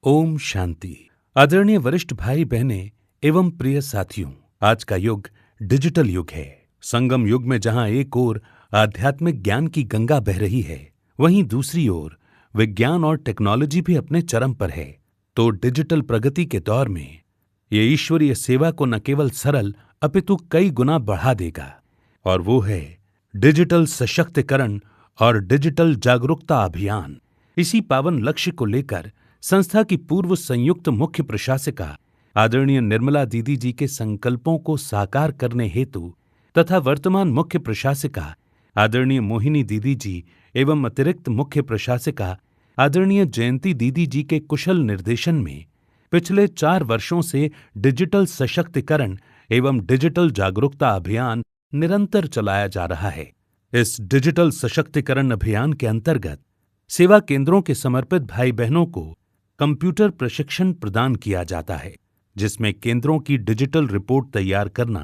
ओम शांति। आदरणीय वरिष्ठ भाई बहने एवं प्रिय साथियों, आज का युग डिजिटल युग है। संगम युग में जहां एक ओर आध्यात्मिक ज्ञान की गंगा बह रही है, वहीं दूसरी ओर विज्ञान और टेक्नोलॉजी भी अपने चरम पर है। तो डिजिटल प्रगति के दौर में ये ईश्वरीय सेवा को न केवल सरल अपितु कई गुना बढ़ा देगा, और वो है डिजिटल सशक्तिकरण और डिजिटल जागरूकता अभियान। इसी पावन लक्ष्य को लेकर संस्था की पूर्व संयुक्त मुख्य प्रशासिका आदरणीय निर्मला दीदी जी के संकल्पों को साकार करने हेतु तथा वर्तमान मुख्य प्रशासिका आदरणीय मोहिनी दीदी जी एवं अतिरिक्त मुख्य प्रशासिका आदरणीय जयंती दीदी जी के कुशल निर्देशन में पिछले 4 वर्षों से डिजिटल सशक्तिकरण एवं डिजिटल जागरूकता अभियान निरंतर चलाया जा रहा है। इस डिजिटल सशक्तिकरण अभियान के अंतर्गत सेवा केंद्रों के समर्पित भाई बहनों को कंप्यूटर प्रशिक्षण प्रदान किया जाता है, जिसमें केंद्रों की डिजिटल रिपोर्ट तैयार करना,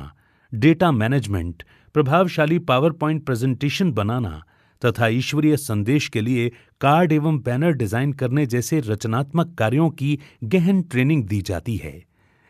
डेटा मैनेजमेंट, प्रभावशाली पावर पॉइंट प्रेजेंटेशन बनाना तथा ईश्वरीय संदेश के लिए कार्ड एवं बैनर डिजाइन करने जैसे रचनात्मक कार्यों की गहन ट्रेनिंग दी जाती है।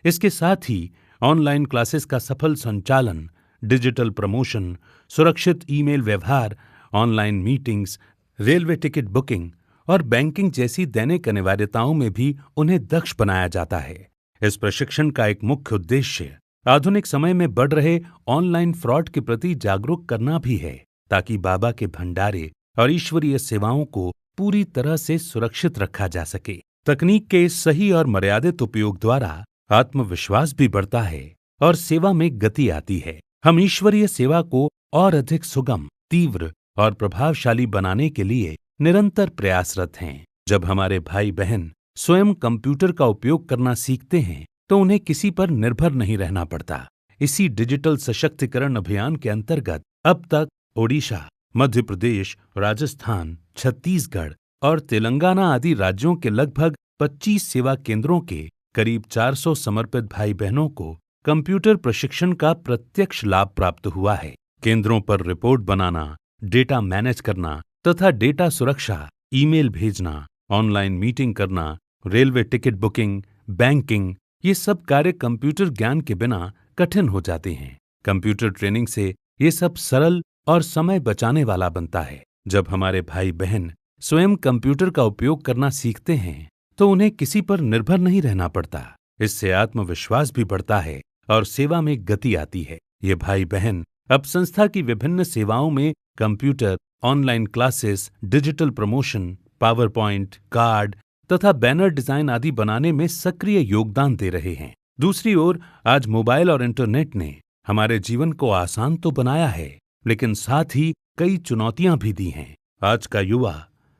इसके साथ ही ऑनलाइन क्लासेस का सफल संचालन, डिजिटल प्रमोशन, सुरक्षित ईमेल व्यवहार, online meetings, railway ticket booking और बैंकिंग जैसी दैनिक अनिवार्यताओं में भी उन्हें दक्ष बनाया जाता है। इस प्रशिक्षण का एक मुख्य उद्देश्य आधुनिक समय में बढ़ रहे ऑनलाइन फ्रॉड के प्रति जागरूक करना भी है, ताकि बाबा के भंडारे और ईश्वरीय सेवाओं को पूरी तरह से सुरक्षित रखा जा सके। तकनीक के इस सही और मर्यादित उपयोग द्वारा आत्मविश्वास भी बढ़ता है और सेवा में गति आती है। हम ईश्वरीय सेवा को और अधिक सुगम, तीव्र और प्रभावशाली बनाने के लिए निरंतर प्रयासरत हैं। जब हमारे भाई बहन स्वयं कंप्यूटर का उपयोग करना सीखते हैं, तो उन्हें किसी पर निर्भर नहीं रहना पड़ता। इसी डिजिटल सशक्तिकरण अभियान के अंतर्गत अब तक ओडिशा, मध्य प्रदेश, राजस्थान, छत्तीसगढ़ और तेलंगाना आदि राज्यों के लगभग 25 सेवा केंद्रों के करीब 400 समर्पित भाई बहनों को कंप्यूटर प्रशिक्षण का प्रत्यक्ष लाभ प्राप्त हुआ है। केंद्रों पर रिपोर्ट बनाना, डेटा मैनेज करना तथा डेटा सुरक्षा, ईमेल भेजना, ऑनलाइन मीटिंग करना, रेलवे टिकट बुकिंग, बैंकिंग, ये सब कार्य कंप्यूटर ज्ञान के बिना कठिन हो जाते हैं। कंप्यूटर ट्रेनिंग से ये सब सरल और समय बचाने वाला बनता है। जब हमारे भाई बहन स्वयं कंप्यूटर का उपयोग करना सीखते हैं, तो उन्हें किसी पर निर्भर नहीं रहना पड़ता। इससे आत्मविश्वास भी बढ़ता है और सेवा में गति आती है। ये भाई बहन अब संस्था की विभिन्न सेवाओं में computer, online classes, digital promotion, power point, card तथा बैनर डिजाइन आदि बनाने में सक्रिय योगदान दे रहे हैं। दूसरी ओर आज मोबाइल और इंटरनेट ने हमारे जीवन को आसान तो बनाया है, लेकिन साथ ही कई चुनौतियां भी दी हैं। आज का युवा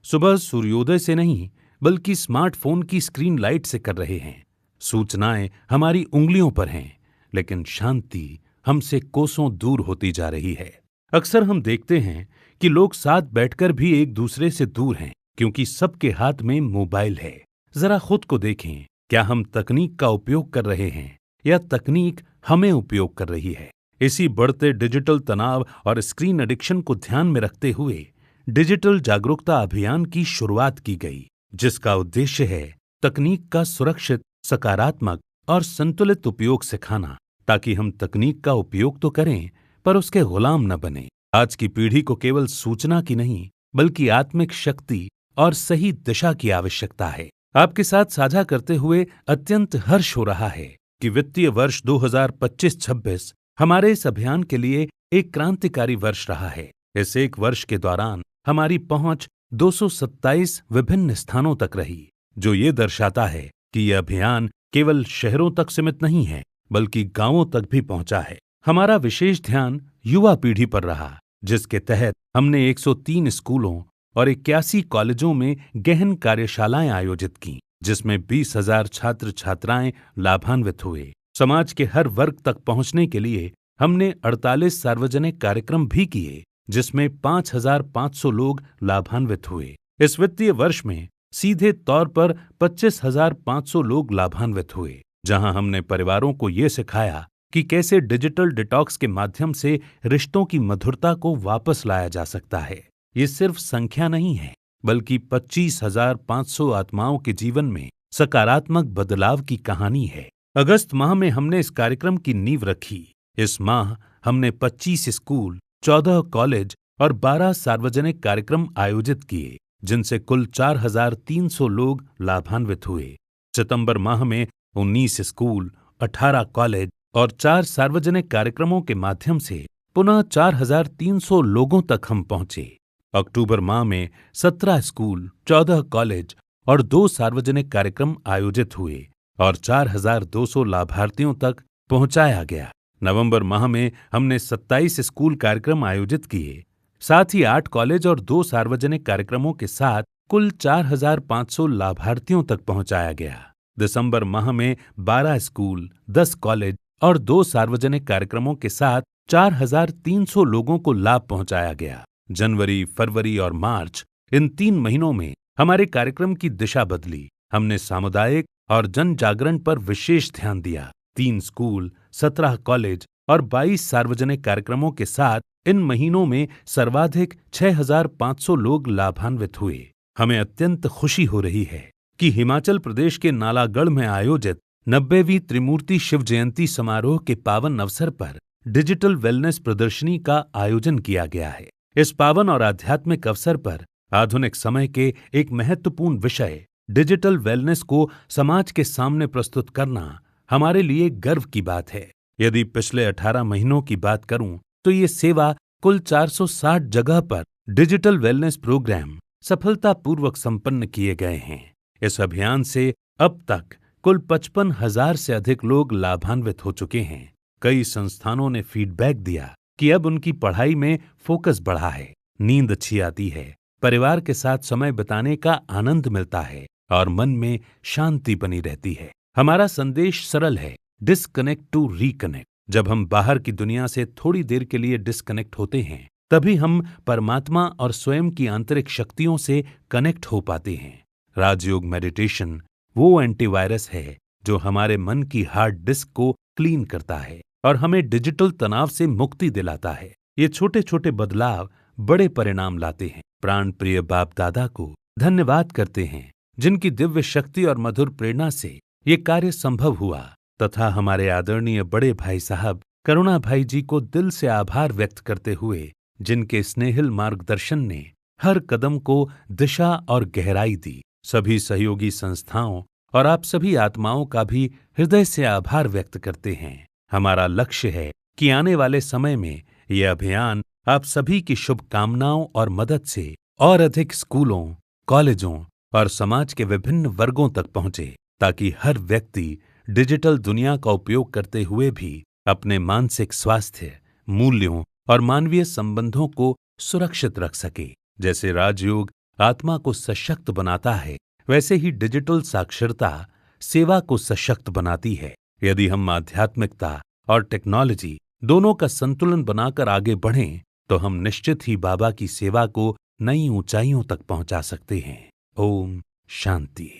सुबह सूर्योदय से नहीं, बल्कि स्मार्टफोन की स्क्रीन लाइट से कर रहे हैं। सूचनाएं हमारी उंगलियों पर हैं, लेकिन शांति हमसे कोसों दूर होती जा रही है। अक्सर हम देखते हैं कि लोग साथ बैठकर भी एक दूसरे से दूर हैं, क्योंकि सबके हाथ में मोबाइल है। जरा खुद को देखें, क्या हम तकनीक का उपयोग कर रहे हैं या तकनीक हमें उपयोग कर रही है? इसी बढ़ते डिजिटल तनाव और स्क्रीन एडिक्शन को ध्यान में रखते हुए डिजिटल जागरूकता अभियान की शुरुआत की गई, जिसका उद्देश्य है तकनीक का सुरक्षित, सकारात्मक और संतुलित उपयोग सिखाना, ताकि हम तकनीक का उपयोग तो करें पर उसके गुलाम न बने। आज की पीढ़ी को केवल सूचना की नहीं, बल्कि आत्मिक शक्ति और सही दिशा की आवश्यकता है। आपके साथ साझा करते हुए अत्यंत हर्ष हो रहा है कि वित्तीय वर्ष 2025-26 हमारे इस अभियान के लिए एक क्रांतिकारी वर्ष रहा है। इस एक वर्ष के दौरान हमारी पहुंच 227 विभिन्न स्थानों तक रही, जो ये दर्शाता है कि यह अभियान केवल शहरों तक सीमित नहीं है, बल्कि गांवों तक भी पहुंचा है। हमारा विशेष ध्यान युवा पीढ़ी पर रहा, जिसके तहत हमने 103 स्कूलों और 81 कॉलेजों में गहन कार्यशालाएं आयोजित की, जिसमें 20,000 छात्र छात्राएं लाभान्वित हुए। समाज के हर वर्ग तक पहुंचने के लिए हमने 48 सार्वजनिक कार्यक्रम भी किए, जिसमें 5,500 लोग लाभान्वित हुए। इस वित्तीय वर्ष में सीधे तौर पर 25,500 लोग लाभान्वित हुए, जहां हमने परिवारों को ये सिखाया कि कैसे डिजिटल डिटॉक्स के माध्यम से रिश्तों की मधुरता को वापस लाया जा सकता है। ये सिर्फ संख्या नहीं है, बल्कि 25,500 आत्माओं के जीवन में सकारात्मक बदलाव की कहानी है। अगस्त माह में हमने इस कार्यक्रम की नींव रखी। इस माह हमने 25 स्कूल, 14 कॉलेज और 12 सार्वजनिक कार्यक्रम आयोजित किए, जिनसे कुल 4,300 लोग लाभान्वित हुए। सितंबर माह में 19 स्कूल, 18 कॉलेज और 4 सार्वजनिक कार्यक्रमों के माध्यम से पुनः 4,300 लोगों तक हम पहुंचे। अक्टूबर माह में 17 स्कूल, 14 कॉलेज और 2 सार्वजनिक कार्यक्रम आयोजित हुए और 4,200 लाभार्थियों तक पहुंचाया गया। नवंबर माह में हमने 27 स्कूल कार्यक्रम आयोजित किए, साथ ही 8 कॉलेज और 2 सार्वजनिक कार्यक्रमों के साथ कुल 4,500 लाभार्थियों तक पहुंचाया गया। दिसंबर माह में 12 स्कूल, 10 कॉलेज और 2 सार्वजनिक कार्यक्रमों के साथ 4,300 लोगों को लाभ पहुंचाया गया। जनवरी, फरवरी और मार्च, इन 3 महीनों में हमारे कार्यक्रम की दिशा बदली। हमने सामुदायिक और जन जागरण पर विशेष ध्यान दिया। 3 स्कूल, 17 कॉलेज और 22 सार्वजनिक कार्यक्रमों के साथ इन महीनों में सर्वाधिक 6,500 लोग लाभान्वित हुए। हमें अत्यंत खुशी हो रही है कि हिमाचल प्रदेश के नालागढ़ में आयोजित 90वीं त्रिमूर्ति शिव जयंती समारोह के पावन अवसर पर डिजिटल वेलनेस प्रदर्शनी का आयोजन किया गया है। इस पावन और आध्यात्मिक अवसर पर आधुनिक समय के एक महत्वपूर्ण विषय डिजिटल वेलनेस को समाज के सामने प्रस्तुत करना हमारे लिए गर्व की बात है। यदि पिछले 18 महीनों की बात करूं तो ये सेवा कुल 460 जगह पर डिजिटल वेलनेस प्रोग्राम सफलतापूर्वक संपन्न किए गए हैं। इस अभियान से अब तक कुल 55,000 से अधिक लोग लाभान्वित हो चुके हैं। कई संस्थानों ने फीडबैक दिया कि अब उनकी पढ़ाई में फोकस बढ़ा है, नींद अच्छी आती है, परिवार के साथ समय बिताने का आनंद मिलता है और मन में शांति बनी रहती है। हमारा संदेश सरल है, डिस्कनेक्ट टू रिकनेक्ट। जब हम बाहर की दुनिया से थोड़ी देर के लिए डिस्कनेक्ट होते हैं, तभी हम परमात्मा और स्वयं की आंतरिक शक्तियों से कनेक्ट हो पाते हैं। राजयोग मेडिटेशन वो एंटीवायरस है जो हमारे मन की हार्ड डिस्क को क्लीन करता है और हमें डिजिटल तनाव से मुक्ति दिलाता है। ये छोटे छोटे बदलाव बड़े परिणाम लाते हैं। प्राण प्रिय बाप दादा को धन्यवाद करते हैं, जिनकी दिव्य शक्ति और मधुर प्रेरणा से ये कार्य संभव हुआ, तथा हमारे आदरणीय बड़े भाई साहब करुणा भाई जी को दिल से आभार व्यक्त करते हुए, जिनके स्नेहिल मार्गदर्शन ने हर कदम को दिशा और गहराई दी। सभी सहयोगी संस्थाओं और आप सभी आत्माओं का भी हृदय से आभार व्यक्त करते हैं। हमारा लक्ष्य है कि आने वाले समय में ये अभियान आप सभी की शुभकामनाओं और मदद से और अधिक स्कूलों, कॉलेजों और समाज के विभिन्न वर्गों तक पहुंचे, ताकि हर व्यक्ति डिजिटल दुनिया का उपयोग करते हुए भी अपने मानसिक स्वास्थ्य, मूल्यों और मानवीय संबंधों को सुरक्षित रख सके। जैसे राजयोग आत्मा को सशक्त बनाता है, वैसे ही डिजिटल साक्षरता सेवा को सशक्त बनाती है। यदि हम आध्यात्मिकता और टेक्नोलॉजी दोनों का संतुलन बनाकर आगे बढ़ें, तो हम निश्चित ही बाबा की सेवा को नई ऊंचाइयों तक पहुंचा सकते हैं। ओम शांति।